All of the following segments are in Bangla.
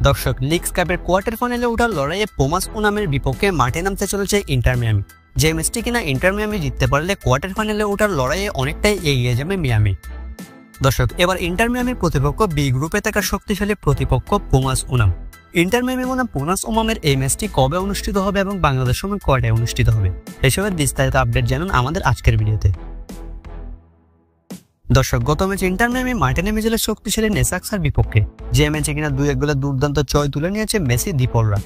দর্শক, লিগস কাপের কোয়ার্টার ফাইনালে ওঠার লড়াইয়ে পুমাস উনামের বিপক্ষে মাঠে নামতে চলেছে ইন্টার মিয়ামি। যে ম্যাচটি কিনা ইন্টার মিয়ামি জিততে পারলে কোয়ার্টার ফাইনালে ওঠার লড়াইয়ে অনেকটাই এগিয়ে যাবে মিয়ামি। দর্শক, এবার ইন্টার মিয়ামির প্রতিপক্ষ বি গ্রুপে থাকা শক্তিশালী প্রতিপক্ষ পুমাস উনাম। ইন্টার মিয়ামি বনাম পুমাস উনামের এই ম্যাচটি কবে অনুষ্ঠিত হবে এবং বাংলাদেশ সময় কয়টায় অনুষ্ঠিত হবে, এসবের বিস্তারিত আপডেট জানুন আমাদের আজকের ভিডিওতে। দর্শক, গত ম্যাচে ইন্টার মিয়ামি মাঠে নেমেছিল শক্তিশালী নেসাক্সার বিপক্ষে, যে ম্যাচে কিনা 2-1 গোলে দুর্দান্ত জয় তুলে নিয়েছে মেসি দ্বীপলরা।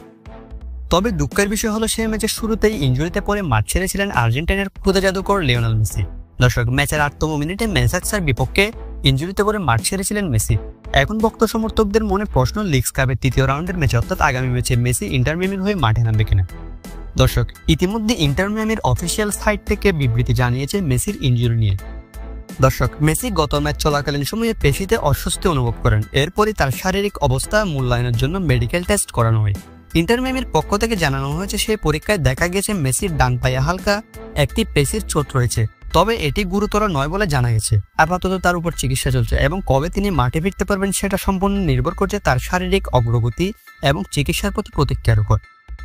তবে দুঃখের বিষয় হলো সেই ম্যাচের শুরুতেই ইনজুরিতে পড়ে মাঠ ছেড়েছিলেন আর্জেন্টিনার ক্ষুদা জাদুকর লিওনেল মেসি। দর্শক, ম্যাচের 8তম মিনিটে নেসাক্সার বিপক্ষে ইনজুরিতে পড়ে মাঠ ছেড়েছিলেন মেসি। এখন ভক্ত সমর্থকদের মনে প্রশ্ন, লিগস কাপের তৃতীয় রাউন্ডের ম্যাচে অর্থাৎ আগামী ম্যাচে মেসি ইন্টার মিয়ামির হয়ে মাঠে নামবে কিনা। দর্শক, ইতিমধ্যে ইন্টার মিয়ামির অফিসিয়াল সাইট থেকে বিবৃতি জানিয়েছে মেসির ইনজুরি নিয়ে। দর্শক, মেসি গত ম্যাচ চলাকালীন সময়ে পেশিতে অস্বস্তি অনুভব করেন। এরপরই তার শারীরিক অবস্থা মূল্যায়নের জন্য মেডিকেল টেস্ট করানো হয়। ইন্টার মিয়ামির পক্ষ থেকে জানানো হয়েছে সেই পরীক্ষায় দেখা গেছে মেসির ডান পায়ে হালকা একটি পেশির চোট রয়েছে, তবে এটি গুরুতর নয় বলে জানা গেছে। আপাতত তার উপর চিকিৎসা চলছে এবং কবে তিনি মাঠে ফিরতে পারবেন সেটা সম্পূর্ণ নির্ভর করছে তার শারীরিক অগ্রগতি এবং চিকিৎসার প্রতি প্রতিক্রিয়ার উপর।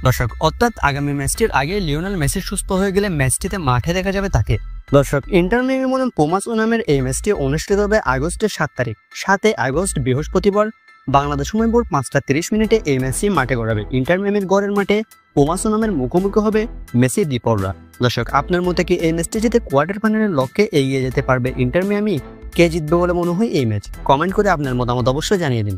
দর্শক, অর্থাৎ আগামী ম্যাচটির আগে লিওনেল মেসি সুস্থ হয়ে গেলে ম্যাচটিতে মাঠে দেখা যাবে তাকে। দর্শক, ইন্টার মিয়ামি বনাম পুমাস উনামের এই ম্যাচটি অনুষ্ঠিত হবে আগস্টের 7 তারিখ, 7 আগস্ট বৃহস্পতিবার বাংলাদেশ সময় ভোর 5:30 এই ম্যাচটি মাঠে গড়াবে। ইন্টার মিয়ামির গড়ের মাঠে পুমাস উনামের মুখোমুখি হবে মেসি দ্বীপলরা। দর্শক, আপনার মতে কি এই ম্যাচটি জিতে কোয়ার্টার ফাইনালের লক্ষ্যে এগিয়ে যেতে পারবে ইন্টার মিয়ামি? কে জিতবে বলে মনে হয় এই ম্যাচ? কমেন্ট করে আপনার মতামত অবশ্যই জানিয়ে দিন।